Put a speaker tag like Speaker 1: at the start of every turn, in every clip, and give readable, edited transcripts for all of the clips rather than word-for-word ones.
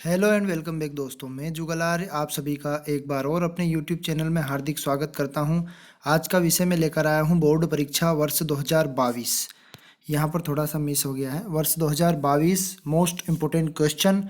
Speaker 1: Hello and welcome back दोस्तों। मैं जुगलार आप सभी का एक बार और अपने यूट्यूब चैनल में हार्दिक स्वागत करता हूं। आज का विषय मैं लेकर आया हूं बोर्ड परीक्षा वर्ष 2022। यहां पर थोड़ा सा मिस हो गया है। वर्ष 2022 मोस्ट इम्पोर्टेंट क्वेश्चन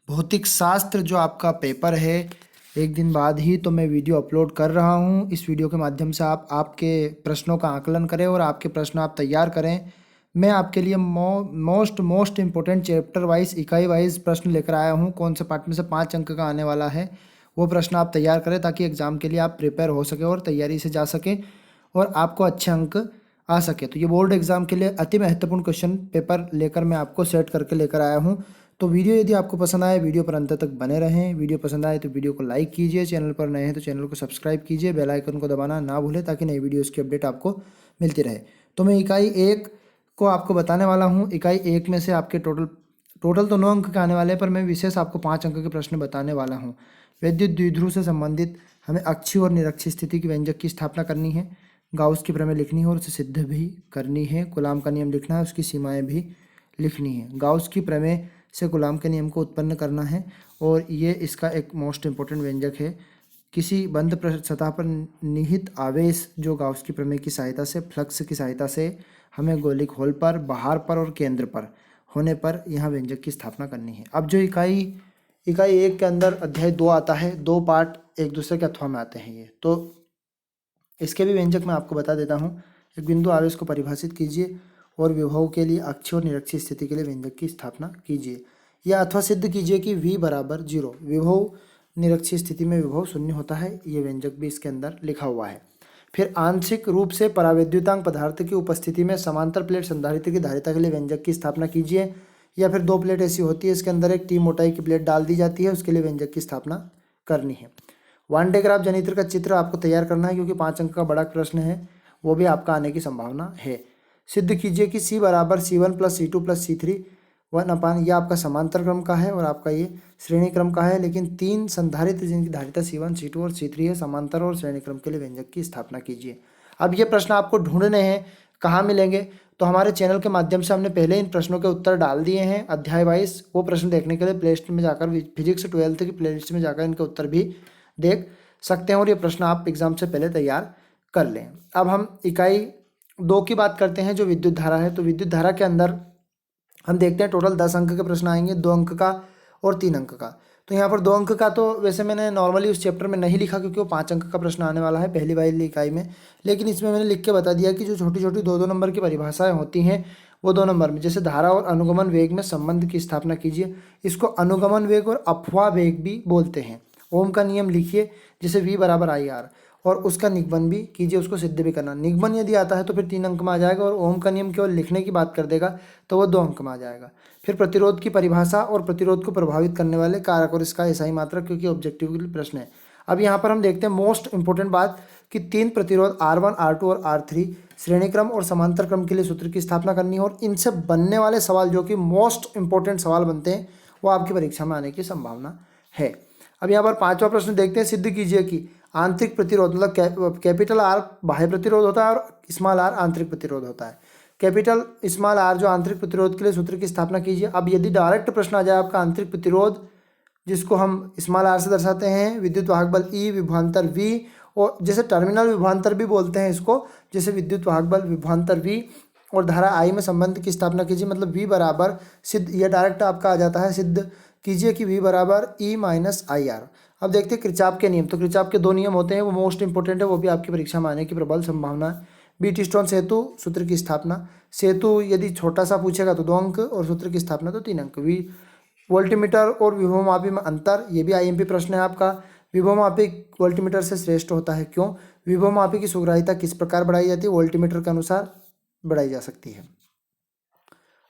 Speaker 1: भौतिक शास्त्र जो आपका पेपर है, एक दिन बाद ही तो मैं वीडियो अपलोड कर रहा हूं। इस वीडियो के माध्यम से आप आपके प्रश्नों का आकलन करें और आपके प्रश्न आप तैयार करें। मैं आपके लिए मोस्ट इम्पोर्टेंट चैप्टर वाइज इकाई वाइज प्रश्न लेकर आया हूँ। कौन से पार्ट में से 5 अंक का आने वाला है वो प्रश्न आप तैयार करें ताकि एग्जाम के लिए आप प्रिपेयर हो सके और तैयारी से जा सके और आपको अच्छे अंक आ सके। तो ये बोर्ड एग्जाम के लिए अति महत्वपूर्ण क्वेश्चन पेपर लेकर मैं आपको सेट करके लेकर आया हूँ। तो वीडियो यदि आपको पसंद आए वीडियो पर अंत तक बने रहें। वीडियो पसंद आए तो वीडियो को लाइक कीजिए, चैनल पर नए हैं तो चैनल को सब्सक्राइब कीजिए, बेल आइकन को दबाना ना भूलें ताकि नई वीडियोज़ की अपडेट आपको मिलती रहे। तो मैं इकाई एक को आपको बताने वाला हूँ। इकाई एक में से आपके टोटल टोटल तो 9 अंक के आने वाले हैं, पर मैं विशेष आपको 5 अंक के प्रश्न बताने वाला हूँ। वैद्युत द्विध्रुव से संबंधित हमें अक्षीय और निरक्षीय स्थिति की व्यंजक की स्थापना करनी है, गाउस की प्रमेय लिखनी है और उसे सिद्ध भी करनी है, कूलाम का नियम लिखना है, उसकी सीमाएं भी लिखनी है। गाउस की प्रमेय से कूलाम के नियम को उत्पन्न करना है और ये इसका एक मोस्ट इंपॉर्टेंट व्यंजक है। किसी बंद सतह पर निहित आवेश जो गाउस की प्रमेय की सहायता से फ्लक्स की सहायता से हमें गोलिक होल पर, बाहर पर और केंद्र पर होने पर यहाँ व्यंजक की स्थापना करनी है। अब जो इकाई इकाई एक के अंदर अध्याय 2 आता है, 2 पार्ट एक दूसरे के अथवा में आते हैं। ये तो इसके भी व्यंजक मैं आपको बता देता हूँ। एक बिंदु आवेश को परिभाषित कीजिए और विभव के लिए अक्षीय और निरक्षीय स्थिति के लिए व्यंजक की स्थापना कीजिए या अथवा सिद्ध कीजिए कि v बराबर 0, विभव निरक्षीय स्थिति में विभव शून्य होता है। ये व्यंजक भी इसके अंदर लिखा हुआ है। फिर आंशिक रूप से परावैद्युतांक पदार्थ की उपस्थिति में समांतर प्लेट संधारित्र की धारिता के लिए व्यंजक की स्थापना कीजिए। या फिर 2 प्लेट ऐसी होती है, इसके अंदर एक टी मोटाई की प्लेट डाल दी जाती है, उसके लिए व्यंजक की स्थापना करनी है। वन डे ग्राफ जनित्र का चित्र आपको तैयार करना है क्योंकि 5 अंक का बड़ा प्रश्न है, वो भी आपका आने की संभावना है। सिद्ध कीजिए कि C बराबर C1 plus C2 plus C3 1/, यह आपका समांतर क्रम का है और आपका ये श्रेणी क्रम का है। लेकिन 3 संधारित्र जिनकी धारिता C1 C2 और C3 है, समांतर और श्रेणी क्रम के लिए व्यंजक की स्थापना कीजिए। अब ये प्रश्न आपको ढूंढने हैं, कहाँ मिलेंगे? तो हमारे चैनल के माध्यम से हमने पहले इन प्रश्नों के उत्तर डाल दिए हैं अध्याय वाइज। वो प्रश्न देखने के लिए प्ले लिस्ट में जाकर फिजिक्स 12th की प्ले लिस्ट में जाकर इनके उत्तर भी देख सकते हैं और ये प्रश्न आप एग्जाम से पहले तैयार कर लें। अब हम इकाई 2 की बात करते हैं जो विद्युत धारा है। तो विद्युत धारा के अंदर हम देखते हैं टोटल 10 अंक के प्रश्न आएंगे, 2 अंक का और 3 अंक का। तो यहाँ पर 2 अंक का तो वैसे मैंने नॉर्मली उस चैप्टर में नहीं लिखा क्योंकि वो 5 अंक का प्रश्न आने वाला है पहली वाली इकाई में। लेकिन इसमें मैंने लिख के बता दिया कि जो छोटी छोटी 2-2 नंबर की परिभाषाएं होती हैं वो 2 नंबर में, जैसे धारा और अनुगमन वेग में संबंध की स्थापना कीजिए। इसको अनुगमन वेग और अपवाह वेग भी बोलते हैं। ओम का नियम लिखिए, जैसे V बराबर IR, और उसका निगमन भी कीजिए, उसको सिद्ध भी करना। निगमन यदि आता है तो फिर 3 अंक में आ जाएगा और ओम का नियम केवल लिखने की बात कर देगा तो वो 2 अंक में आ जाएगा। फिर प्रतिरोध की परिभाषा और प्रतिरोध को प्रभावित करने वाले कारक और इसका SI मात्रक, क्योंकि ऑब्जेक्टिव के लिए प्रश्न है। अब यहाँ पर हम देखते हैं मोस्ट इंपोर्टेंट बात कि 3 प्रतिरोध R1 R2 और R3 श्रेणी क्रम और समांतर क्रम के लिए सूत्र की स्थापना करनी है और इनसे बनने वाले सवाल जो कि मोस्ट इंपोर्टेंट सवाल बनते हैं वो आपकी परीक्षा में आने की संभावना है। अब यहाँ पर 5वां प्रश्न देखते हैं। सिद्ध कीजिए कि आंतरिक प्रतिरोध मतलब कैपिटल R बाह्य प्रतिरोध होता है और स्मॉल r आंतरिक प्रतिरोध होता है। कैपिटल स्मॉल r जो आंतरिक प्रतिरोध के लिए सूत्र की स्थापना कीजिए। अब यदि डायरेक्ट प्रश्न आ जाए आपका आंतरिक प्रतिरोध, जिसको हम स्मॉल r से दर्शाते हैं, विद्युत वाहक बल E, विभवांतर V, और जैसे टर्मिनल विभवांतर भी बोलते हैं इसको, जैसे विद्युत वाहक बल विभवांतर V और धारा I में संबंध की स्थापना कीजिए। मतलब V बराबर सिद्ध, यह डायरेक्ट आपका आ जाता है। सिद्ध कीजिए कि V बराबर E माइनस IR। अब देखते हैं किरचॉफ के नियम। तो किरचॉफ के 2 नियम होते हैं, वो मोस्ट इंपोर्टेंट है, वो भी आपकी परीक्षा में आने की प्रबल संभावना है। बीट-स्टोन सेतु सूत्र की स्थापना। सेतु यदि छोटा सा पूछेगा तो 2 अंक और सूत्र की स्थापना तो 3 अंक। वोल्टीमीटर और विभवमापी में अंतर, ये भी IMP प्रश्न है आपका। विभवमापी वोल्टीमीटर से श्रेष्ठ होता है, क्यों? विभवमापी की सुग्राहिता किस प्रकार बढ़ाई जाती है? वोल्टीमीटर के अनुसार बढ़ाई जा सकती है।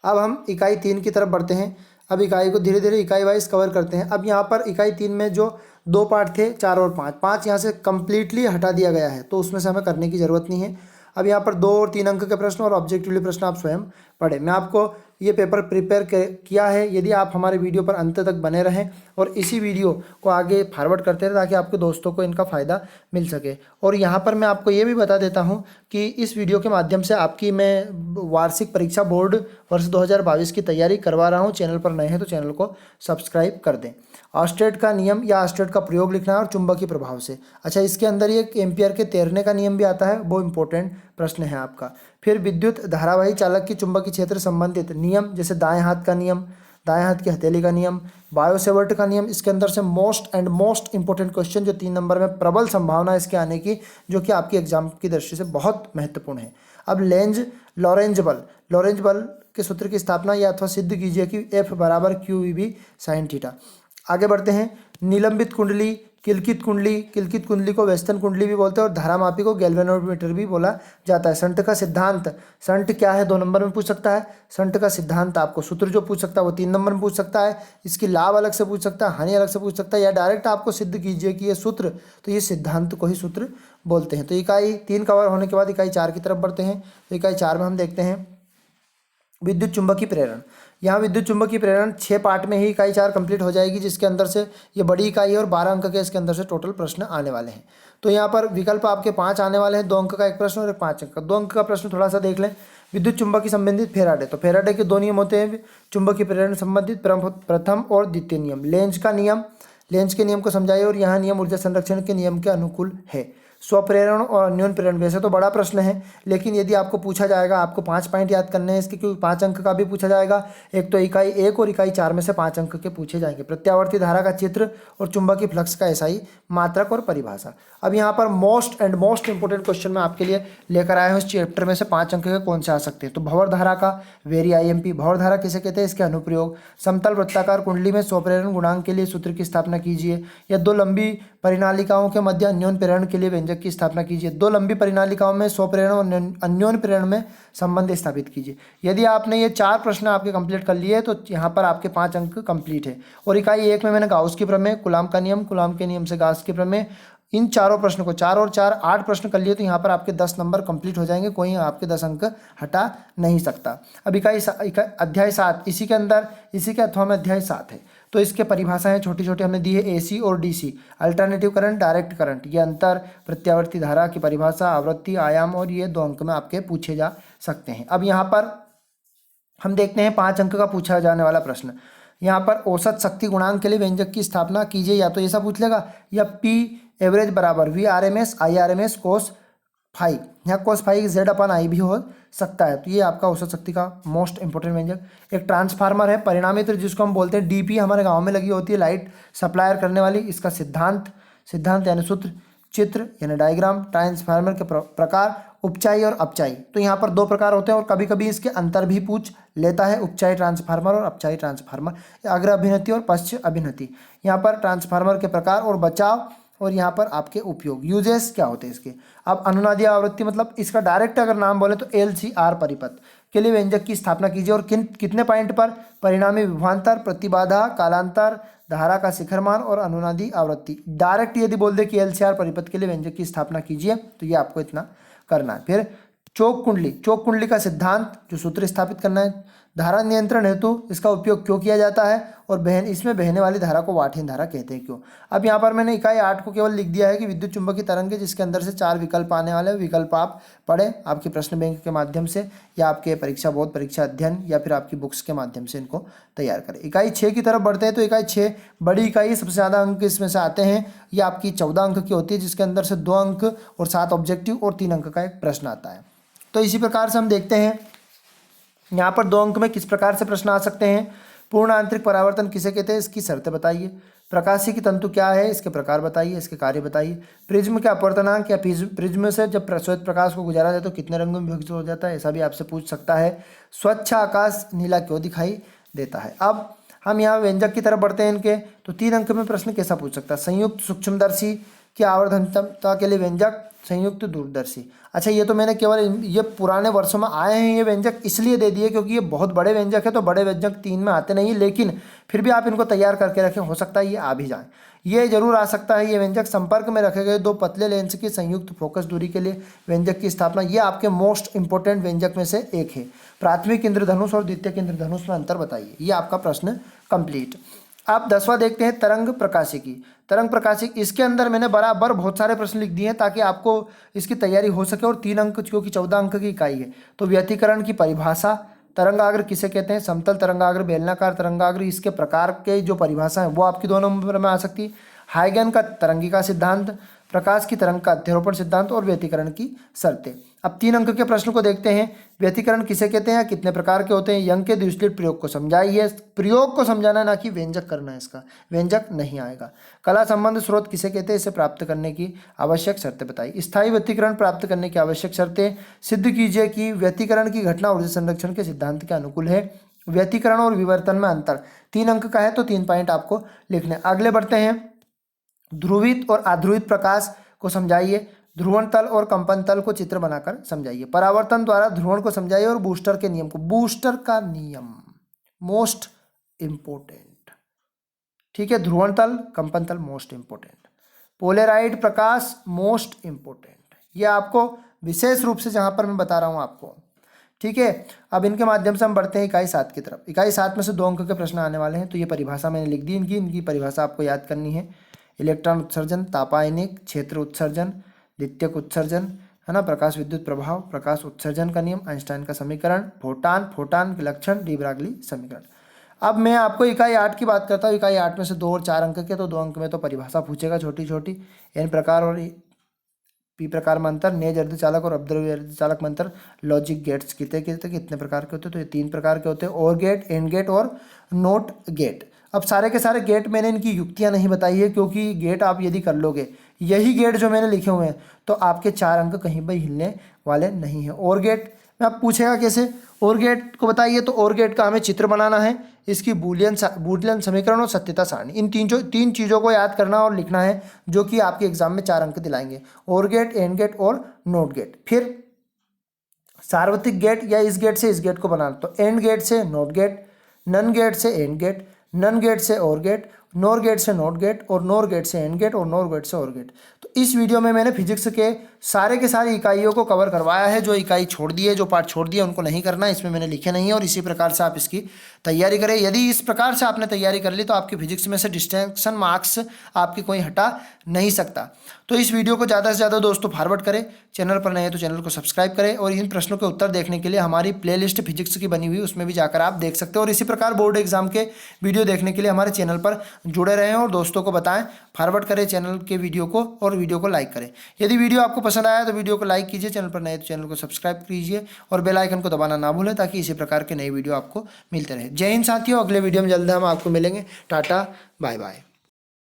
Speaker 1: अब हम इकाई 3 की तरफ बढ़ते हैं। अब इकाई को धीरे धीरे इकाई वाइज कवर करते हैं। अब यहाँ पर इकाई 3 में जो 2 पार्ट थे 4 और 5 यहाँ से कंप्लीटली हटा दिया गया है, तो उसमें से हमें करने की ज़रूरत नहीं है। अब यहाँ पर 2 और 3 अंक के प्रश्न और ऑब्जेक्टिवली प्रश्न आप स्वयं पढ़ें। मैं आपको ये पेपर प्रिपेयर किया है। यदि आप हमारे वीडियो पर अंत तक बने रहें और इसी वीडियो को आगे फॉरवर्ड करते रहें ताकि आपके दोस्तों को इनका फ़ायदा मिल सके। और यहाँ पर मैं आपको ये भी बता देता हूँ कि इस वीडियो के माध्यम से आपकी मैं वार्षिक परीक्षा बोर्ड वर्ष 2022 की तैयारी करवा रहा हूँ। चैनल पर नए हैं तो चैनल को सब्सक्राइब कर दें। ऑस्टेट का नियम या ऑस्टेट का प्रयोग लिखना है और चुंबकीय प्रभाव से। अच्छा, इसके अंदर ये एम्पियर के तैरने का नियम भी आता है, वो इंपॉर्टेंट प्रश्न है आपका। फिर विद्युत धारावाही चालक की चुंबकीय क्षेत्र संबंधित नियम, जैसे दाएं हाथ का नियम, दाएं हाथ की हथेली का नियम, बायोसेवर्ट का नियम। इसके अंदर से मोस्ट इंपॉर्टेंट क्वेश्चन जो 3 नंबर में प्रबल संभावना है इसके आने की, जो कि आपकी एग्जाम की दृष्टि से बहुत महत्वपूर्ण है। अब लॉरेंज बल के सूत्र की स्थापना या अथवा सिद्ध कीजिए कि F बराबर QEB sin थीटा। आगे बढ़ते हैं। निलंबित कुंडली, किलकित कुंडली को वेस्टर्न कुंडली भी बोलते हैं और धारामापी को गैल्वेनोमीटर भी बोला जाता है। संट का सिद्धांत, संट क्या है 2 नंबर में पूछ सकता है। संट का सिद्धांत आपको सूत्र जो पूछ सकता है वो 3 नंबर में पूछ सकता है। इसकी लाभ अलग से पूछ सकता है, हानि अलग से पूछ सकता है, या डायरेक्ट आपको सिद्ध कीजिए कि ये सूत्र, तो ये सिद्धांत को ही सूत्र बोलते हैं। तो इकाई 3 कवर होने के बाद इकाई 4 की तरफ बढ़ते हैं। तो इकाई 4 में हम देखते हैं विद्युत चुंबकीय प्रेरण। यहाँ विद्युत चुंबकीय प्रेरण 6 पार्ट में ही इकाई 4 कंप्लीट हो जाएगी, जिसके अंदर से ये बड़ी इकाई है और 12 अंक के इसके अंदर से टोटल प्रश्न आने वाले हैं। तो यहाँ पर विकल्प आपके 5 आने वाले हैं, 2 अंक का एक प्रश्न और एक 5 अंक का। 2 अंक का प्रश्न थोड़ा सा देख लें। विद्युत चुंबकीय संबंधित फेराडे, तो फेराडे के 2 नियम होते हैं चुंबकीय प्रेरण संबंधित, प्रथम और द्वितीय नियम। लेंज के नियम को समझाइए और यहाँ नियम ऊर्जा संरक्षण के नियम के अनुकूल है। स्वप्रेरण और अन्योन प्रेरण, वैसे तो बड़ा प्रश्न है, लेकिन यदि आपको पूछा जाएगा, आपको 5 पॉइंट याद करने हैं इसके, क्योंकि 5 अंक का भी पूछा जाएगा। एक तो इकाई 1 और इकाई 4 में से 5 अंक के पूछे जाएंगे। प्रत्यावर्ती धारा का चित्र और चुंबकीय फ्लक्स का एसआई, मात्रक और परिभाषा। अब यहाँ पर मोस्ट इंपोर्टेंट क्वेश्चन मैं आपके लिए लेकर आया हूँ। इस चैप्टर में से 5 अंक के कौन से आ सकते हैं। तो भंवर धारा का वेरी IMP, भंवर धारा किसे कहते हैं, इसके अनुप्रयोग। समतल वृत्ताकार कुंडली में स्वप्रेरण गुणांक के लिए सूत्र की स्थापना कीजिए, या 2 लंबी परिनालिकाओं के मध्य अन्योन प्रेरण के लिए व्यंजक की स्थापना कीजिए। 2 लंबी परिनालिकाओं में स्वप्रेरण और अन्योन प्रेरण में संबंध स्थापित कीजिए। यदि आपने ये 4 प्रश्न आपके कंप्लीट कर लिए तो यहाँ पर आपके 5 अंक कंप्लीट है। और इकाई 1 में मैंने गाउस की प्रमेय, कूलाम का नियम, कूलाम के नियम से गाउस की प्रमेय, इन चारों प्रश्नों को 4 और 4 8 प्रश्न कर लिए, तो यहाँ पर आपके 10 नंबर कंप्लीट हो जाएंगे, कोई आपके 10 अंक हटा नहीं सकता। अब अध्याय 7, इसी के अथवा में अध्याय 7 है। तो इसके परिभाषाएं छोटी छोटी हमने दी है। AC और DC, alternative current, direct current, ये अंतर, प्रत्यावर्ती धारा की परिभाषा, आवृत्ति, आयाम, और ये 2 अंक में आपके पूछे जा सकते हैं। अब यहाँ पर हम देखते हैं 5 अंक का पूछा जाने वाला प्रश्न। यहाँ पर औसत शक्ति गुणांक के लिए व्यंजक की स्थापना कीजिए, या तो ऐसा पूछ लेगा, या P एवरेज बराबर VRMS IRMS cos फाइव, यहाँ cos फाइव Z/I भी हो सकता है। तो ये आपका औसत शक्ति का मोस्ट इंपोर्टेंट व्यंजक। एक ट्रांसफार्मर है परिणामी जिसको हम बोलते हैं DP, हमारे गांव में लगी होती है लाइट सप्लायर करने वाली। इसका सिद्धांत यानी सूत्र, चित्र यानी डायग्राम। ट्रांसफार्मर के प्रकार, उपचाई और अपचाई। तो यहाँ पर 2 प्रकार होते हैं और कभी कभी इसके अंतर भी पूछ लेता है, उपचाई ट्रांसफार्मर और अपचाई ट्रांसफार्मर, अग्र अभिनति और पश्च अभिनति। यहाँ पर ट्रांसफार्मर के प्रकार और बचाव, और यहाँ पर आपके उपयोग, यूजेस क्या होते हैं इसके। अब अनुनादी आवृत्ति, मतलब इसका डायरेक्ट अगर नाम बोले तो LCR परिपथ के लिए व्यंजक की स्थापना कीजिए, और कितने पॉइंट पर, परिणामी विभवांतर, प्रतिबाधा, कालांतर, धारा का शिखरमान और अनुनादी आवृत्ति। डायरेक्ट यदि बोल दे कि LCR परिपथ के लिए व्यंजक की स्थापना कीजिए, तो ये आपको इतना करना है। फिर चौक कुंडली का सिद्धांत, जो सूत्र स्थापित करना है। धारा नियंत्रण हेतु इसका उपयोग क्यों किया जाता है, और इसमें बहने वाली धारा को वाटहीन धारा कहते हैं क्यों। अब यहाँ पर मैंने इकाई 8 को केवल लिख दिया है कि विद्युत चुंबकीय तरंग है, जिसके अंदर से 4 विकल्प आने वाले हैं। विकल्प आप पढ़ें आपकी प्रश्न बैंक के माध्यम से, या आपके परीक्षा बोर्ड परीक्षा अध्ययन, या फिर आपकी बुक्स के माध्यम से इनको तैयार करें। इकाई 6 की तरफ बढ़ते हैं। तो इकाई 6 बड़ी इकाई, सबसे ज़्यादा अंक इसमें से आते हैं। ये आपकी 14 अंक की होती है, जिसके अंदर से 2 अंक और 7 ऑब्जेक्टिव और 3 अंक का एक प्रश्न आता है। तो इसी प्रकार से हम देखते हैं यहाँ पर 2 अंक में किस प्रकार से प्रश्न आ सकते हैं। पूर्ण आंतरिक परावर्तन किसे कहते हैं, इसकी शर्तें बताइए। प्रकाशीय की तंतु क्या है, इसके प्रकार बताइए, इसके कार्य बताइए। प्रिज्म के अपवर्तनांक, या प्रिज्म से जब श्वेत प्रकाश को गुजारा जाए तो कितने रंगों में विभाजित हो जाता है, ऐसा भी आपसे पूछ सकता है। स्वच्छ आकाश नीला क्यों दिखाई देता है। अब हम यहाँ व्यंजक की तरफ बढ़ते हैं इनके। तो 3 अंक में प्रश्न कैसा पूछ सकता है। संयुक्त सूक्ष्मदर्शी की आवर्धनता के लिए व्यंजक संयुक्त दूरदर्शी। अच्छा, ये तो मैंने केवल ये पुराने वर्षों में आए हैं ये व्यंजक इसलिए दे दिए क्योंकि ये बहुत बड़े व्यंजक है, तो बड़े व्यंजक 3 में आते नहीं, लेकिन फिर भी आप इनको तैयार करके रखें, हो सकता है ये आ भी जाए। ये जरूर आ सकता है, ये व्यंजक संपर्क में रखे गए 2 पतले लेंस की संयुक्त फोकस दूरी के लिए व्यंजक की स्थापना। ये आपके मोस्ट इंपोर्टेंट व्यंजक में से एक है। प्राथमिक इंद्रधनुष और द्वितीयक इंद्रधनुष में अंतर बताइए। ये आपका प्रश्न कंप्लीट। आप 10वां देखते हैं, तरंग प्रकाशिकी। तरंग प्रकाशिकी, इसके अंदर मैंने बराबर बहुत सारे प्रश्न लिख दिए हैं ताकि आपको इसकी तैयारी हो सके, और 3 अंक क्योंकि 14 अंक की इकाई है। तो व्यतिकरण की परिभाषा, तरंगाग्र किसे कहते हैं, समतल तरंगाग्र, बेलनाकार तरंगाग्र, इसके प्रकार के जो परिभाषा है वो आपकी 2 नंबर में आ सकती है। हाइगन का तरंगिका सिद्धांत, प्रकाश की तरंग का अध्यारोपण सिद्धांत और व्यतिकरण की शर्तें। अब 3 अंक के प्रश्न को देखते हैं। व्यतिकरण किसे कहते हैं, कितने प्रकार के होते हैं, यंग के द्विस्लिट प्रयोग को समझाइए। प्रयोग को समझाना, ना कि व्यंजक करना है, इसका व्यंजक नहीं आएगा। कला संबंध स्रोत किसे कहते हैं, इसे प्राप्त करने की आवश्यक शर्तें बताइए। स्थायी व्यतिकरण प्राप्त करने की आवश्यक शर्तें। सिद्ध कीजिए कि व्यतिकरण की घटना ऊर्जा संरक्षण के सिद्धांत के अनुकूल है। व्यतिकरण और विवर्तन में अंतर। 3 अंक का है तो 3 पॉइंट आपको लिखने। अगले बढ़ते हैं, ध्रुवित और अध्रुवित प्रकाश को समझाइए। ध्रुवण तल और कंपन तल को चित्र बनाकर समझाइए। परावर्तन द्वारा ध्रुवण को समझाइए और बूस्टर के नियम को। बूस्टर का नियम मोस्ट इंपोर्टेंट, ठीक है। ध्रुवण तल, कंपन तल मोस्ट इंपोर्टेंट। पोलेराइड प्रकाश मोस्ट इंपोर्टेंट, ये आपको विशेष रूप से जहां पर मैं बता रहा हूं आपको, ठीक है। अब इनके माध्यम से हम बढ़ते हैं इकाई 7 की तरफ। इकाई 7 में से 2 अंक के प्रश्न आने वाले हैं, तो ये परिभाषा मैंने लिख दी इनकी परिभाषा आपको याद करनी है। इलेक्ट्रॉन उत्सर्जन, तापायनिक क्षेत्र उत्सर्जन, द्वितीयक उत्सर्जन, है ना, प्रकाश विद्युत प्रभाव, प्रकाश उत्सर्जन का नियम, आइंस्टाइन का समीकरण, फोटान के लक्षण, डी ब्रागली समीकरण। अब मैं आपको इकाई 8 की बात करता हूँ। इकाई 8 में से 2 और 4 अंक के, तो 2 अंक में तो परिभाषा पूछेगा छोटी छोटी। एन प्रकार और पी प्रकार में अंतर, नेज अर्धचालक और अपद्रव्य अर्धचालक में अंतर, लॉजिक गेट्स कितने प्रकार के होते हैं, तो ये 3 प्रकार के होते हैं, और गेट, एंड गेट और नोट गेट। अब सारे के सारे गेट मैंने इनकी युक्तियां नहीं बताई है, क्योंकि गेट आप यदि कर लोगे, यही गेट जो मैंने लिखे हुए हैं, तो आपके 4 अंक कहीं भी हिलने वाले नहीं है। और गेट में आप पूछेगा कैसे, और गेट को बताइए, तो और गेट का हमें चित्र बनाना है, इसकी बूलियन समीकरण और सत्यता सारणी, इन 3 चीज़ों को याद करना और लिखना है, जो कि आपके एग्जाम में 4 अंक दिलाएंगे। और गेट, एंड गेट और नोट गेट। फिर सार्वत्रिक गेट या इस गेट से इस गेट को बनाना, तो एंड गेट से नोट गेट, नन गेट से एंड गेट, नन गेट से और गेट, नोर गेट से नोट गेट, और नोर गेट से एंड गेट, और नोर गेट से और गेट। तो इस वीडियो में मैंने फिजिक्स के सारे के सारी इकाइयों को कवर करवाया है। जो इकाई छोड़ दी है, जो पार्ट छोड़ दिया, उनको नहीं करना, इसमें मैंने लिखे नहीं है। और इसी प्रकार से आप इसकी तैयारी करें। यदि इस प्रकार से आपने तैयारी कर ली, तो आपकी फिजिक्स में से डिस्टिंक्शन मार्क्स आपकी कोई हटा नहीं सकता। तो इस वीडियो को ज़्यादा से ज़्यादा दोस्तों फॉरवर्ड करें। चैनल पर नए हैं तो चैनल को सब्सक्राइब करें, और इन प्रश्नों के उत्तर देखने के लिए हमारी प्लेलिस्ट फिजिक्स की बनी हुई, उसमें भी जाकर आप देख सकते हो। और इसी प्रकार बोर्ड एग्जाम के वीडियो देखने के लिए हमारे चैनल पर जुड़े रहें और दोस्तों को बताएं, फॉरवर्ड करें चैनल के वीडियो को, और वीडियो को लाइक करें। यदि वीडियो आपको पसंद आया तो वीडियो को लाइक कीजिए, चैनल पर नए तो चैनल को सब्सक्राइब कीजिए, और बेल आइकन को दबाना ना भूलें, ताकि इसी प्रकार के नई वीडियो आपको मिलते रहे। जय हिंद साथियों, अगले वीडियो में जल्द हम आपको मिलेंगे। Tata, bye bye.